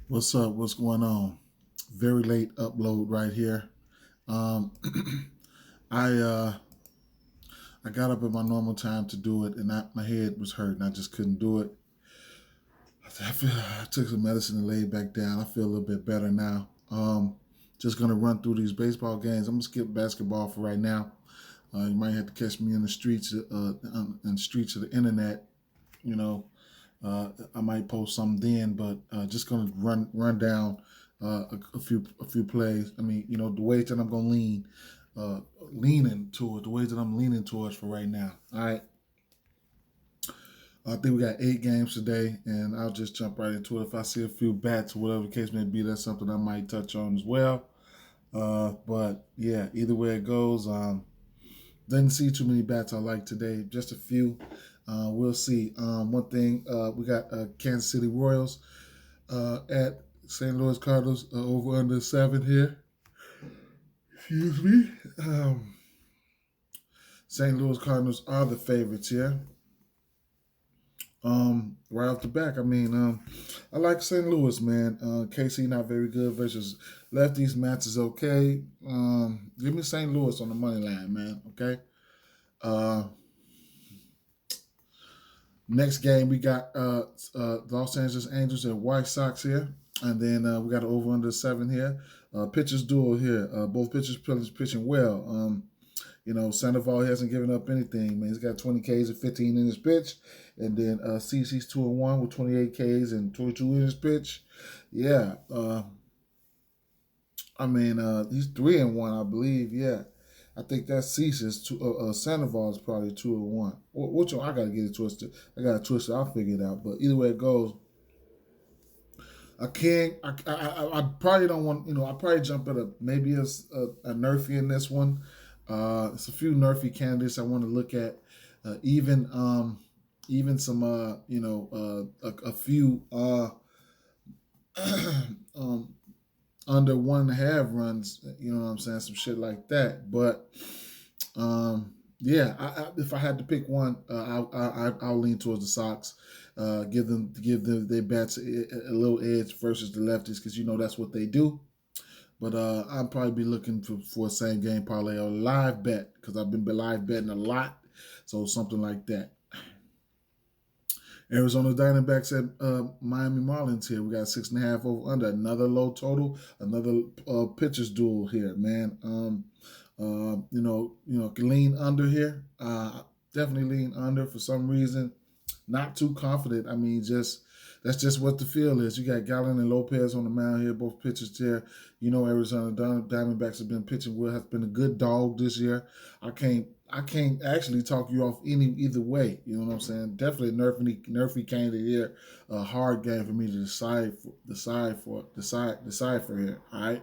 What's up? What's going on? Very late upload right here. Um, I I got up at my normal time to do it, and my head was hurting. I just couldn't do it. I took some medicine and laid back down. I feel a little bit better now. Just gonna run through these baseball games. I'm gonna skip basketball for right now. You might have to catch me in the streets, of the internet. You know, I might post something then, but just gonna run down a few plays. I mean, the ways that I'm gonna leaning towards the ways that I'm leaning towards for right now. All right, I think we got 8 games today, and I'll just jump right into it. If I see a few bats or whatever the case may be, that's something I might touch on as well. But yeah, either way it goes, didn't see too many bats I like today. Just a few. We'll see. One thing, we got Kansas City Royals at St. Louis Cardinals over under 7 here. Excuse me. St. Louis Cardinals are the favorites here. Right off the back, I mean, I like St. Louis, man. KC not very good versus lefties. Match is okay. Give me St. Louis on the money line, man. Okay. Uh, Next game we got Los Angeles Angels and White Sox here, and then we got an over under 7 here. Pitchers duel here. Both pitchers pitching well. Sandoval hasn't given up anything. Man, he's got 20 Ks and 15 in his pitch, and then CC's 2-1 with 28 Ks and 22 in his pitch. Yeah, he's 3-1, I believe. Yeah, I think that ceases. Sandoval is probably 2-1. Which one? I gotta get it twisted. I got to twist it. I'll figure it out. But either way it goes, I can't. I probably don't want. I probably jump at maybe a Nerfy in this one. It's a few Nerfy candidates I want to look at. Even some a few um under 1.5 runs. You know what I'm saying? Some shit like that. But yeah, if I had to pick one, I'll lean towards the Sox. Give them their bats a little edge versus the lefties because that's what they do. But I'll probably be looking for a same game parlay or live bet because I've been live betting a lot. So something like that. Arizona Diamondbacks at Miami Marlins here. We got 6.5 over under. Another low total. Another pitchers duel here, man. Can lean under here. Definitely lean under for some reason. Not too confident. I mean, that's just what the feel is. You got Gallen and Lopez on the mound here, both pitchers there. Arizona Diamondbacks have been pitching well, has been a good dog this year. I can't actually talk you off either way. You know what I'm saying? Definitely nerfy candidate here. A hard game for me to decide for here. All right.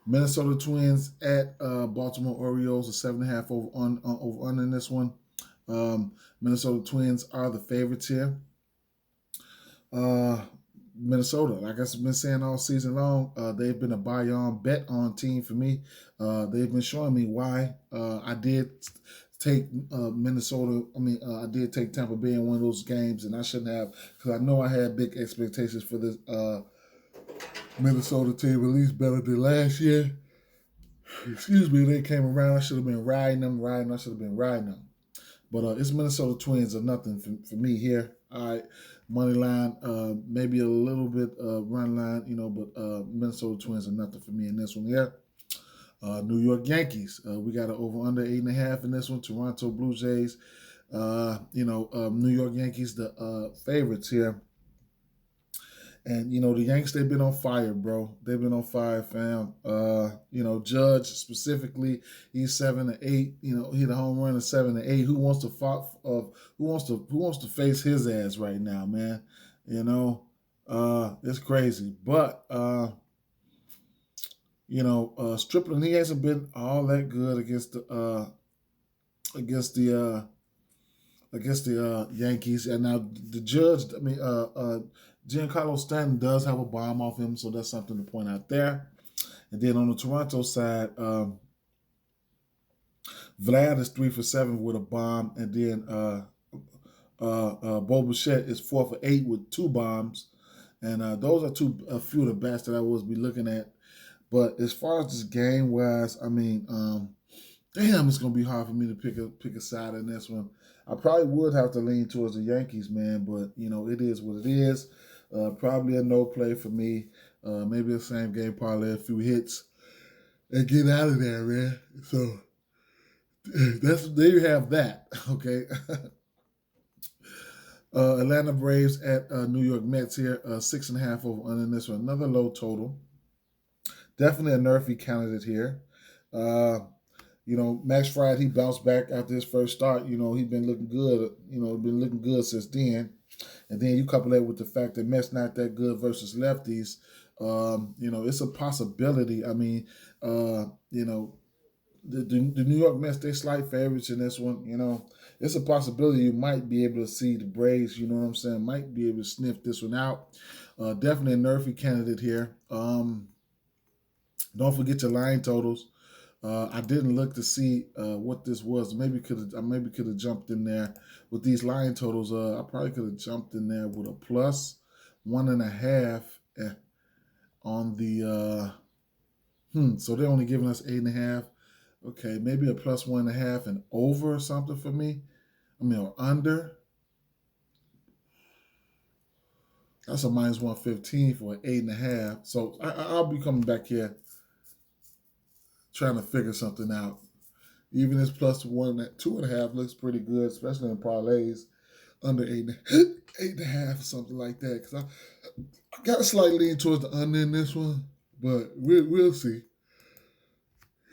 Minnesota Twins at Baltimore Orioles, a 7.5 over under in this one. Minnesota Twins are the favorites here. Minnesota, like I've been saying all season long, they've been a buy on, bet on team for me. They've been showing me why. I did take Minnesota. I did take Tampa Bay in one of those games, and I shouldn't have because I know I had big expectations for this Minnesota team, at least better than last year. Excuse me, they came around. I should have been riding them. I should have been riding them. But it's Minnesota Twins or nothing for me here. All right, money line, maybe a little bit run line, but Minnesota Twins are nothing for me in this one here. New York Yankees, we got an over under 8.5 in this one. Toronto Blue Jays, New York Yankees, the favorites here. And the Yanks, they've been on fire, bro. They've been on fire, fam. Judge specifically, he's 7-8. He hit a home run of 7-8. Who wants to face his ass right now, man? It's crazy. But Stripling, he hasn't been all that good against the Yankees. And now the Judge, Giancarlo Stanton does have a bomb off him, so that's something to point out there. And then on the Toronto side, Vlad is 3 for 7 with a bomb, and then Bo Bichette is 4 for 8 with 2 bombs, And those are a few of the bets that I will be looking at. But as far as this game wise, I mean, damn, it's gonna be hard for me to pick a side in this one. I probably would have to lean towards the Yankees, man, but it is what it is. Probably a no play for me. Maybe a same game parlay, a few hits, and get out of there, man. So there you have that. Okay. Atlanta Braves at New York Mets here, 6.5 over under this one. Another low total. Definitely a nerfy candidate here. Max Fried, he bounced back after his first start. He's been looking good. Been looking good since then. And then you couple that with the fact that Mets not that good versus lefties. It's a possibility. I mean, the New York Mets, they slight favorites in this one. It's a possibility you might be able to see the Braves, you know what I'm saying, might be able to sniff this one out. Definitely a nerfy candidate here. Don't forget your line totals. I didn't look to see what this was. Maybe could have jumped in there with these line totals. I probably could have jumped in there with a plus 1.5 on the. So they're only giving us 8.5. Okay, maybe a plus 1.5 and over or something for me. Or under. That's a minus 115 for an 8.5. So I'll be coming back here trying to figure something out. Even this plus 2.5 looks pretty good, especially in parlays under 8.5 or something like that. Because I got a slight lean towards the under in this one, but we'll see.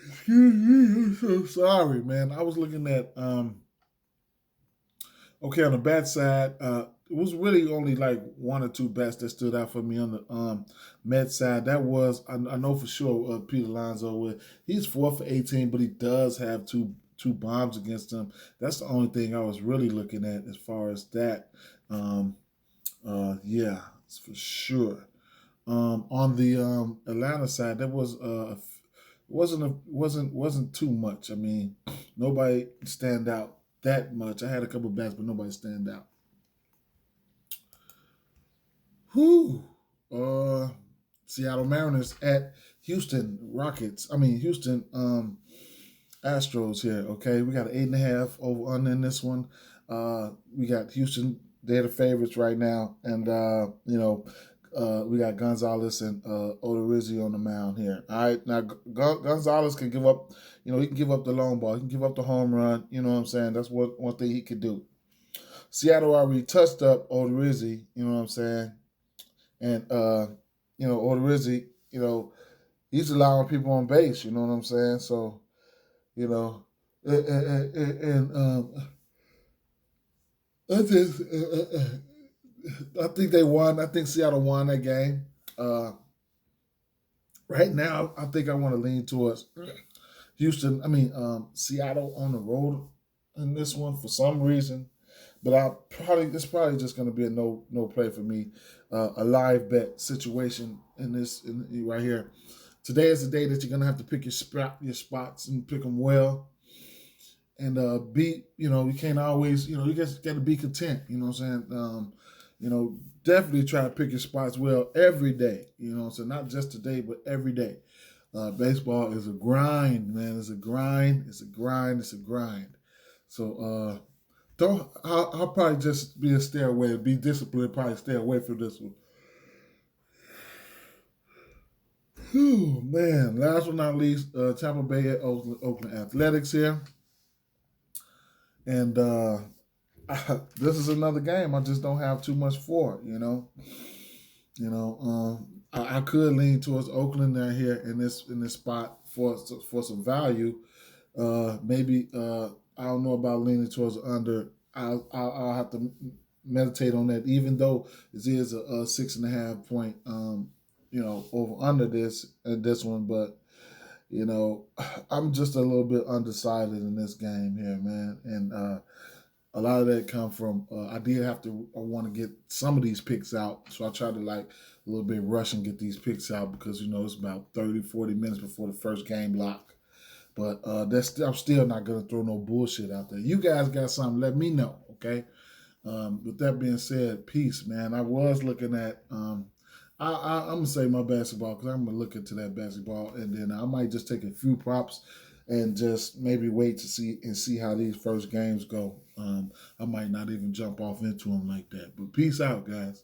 Excuse me, I'm so sorry, man. I was looking at okay, on the bad side, it was really only like one or two bets that stood out for me on the Met side. That was, I know for sure, Pete Alonso. He's 4 for 18, but he does have two bombs against him. That's the only thing I was really looking at as far as that. Yeah, for sure. On the Atlanta side, that was wasn't too much. I mean, nobody stand out that much. I had a couple of bets, but nobody stand out. Whew. Seattle Mariners at Houston Astros here. Okay, we got an 8.5 over under in this one. We got Houston. They're the favorites right now, and we got Gonzalez and Odorizzi on the mound here. All right, now Gonzalez can give up. He can give up the long ball. He can give up the home run. You know what I'm saying? That's one thing he could do. Seattle already touched up Odorizzi. You know what I'm saying? And Odorizzi, he's allowing people on base. You know what I'm saying? So, I just, I think they won. I think Seattle won that game. Right now, I think I want to lean towards Seattle on the road in this one for some reason. But it's probably just going to be a no play for me. A live bet situation right here. Today is the day that you're going to have to pick your spots and pick them well. And you can't always, you just got to be content. You know what I'm saying? Definitely try to pick your spots well every day. So not just today, but every day. Baseball is a grind, man. It's a grind. It's a grind. It's a grind. So I'll probably just stay away, be disciplined, probably stay away from this one. Whew, man. Last but not least, Tampa Bay at Oakland Athletics here. And this is another game I just don't have too much for, I could lean towards Oakland there here in this spot for some value. Maybe I don't know about leaning towards under. I'll have to meditate on that. Even though this is a 6.5 point, over under this one, but I'm just a little bit undecided in this game here, man, and a lot of that come from I want to get some of these picks out, so I try to a little bit rush and get these picks out because it's about 30-40 minutes before the first game block. But I'm still not gonna throw no bullshit out there. You guys got something? Let me know, okay? With that being said, peace, man. I was looking at I'm gonna say my basketball because I'm gonna look into that basketball, and then I might just take a few props and just maybe wait to see how these first games go. I might not even jump off into them like that. But peace out, guys.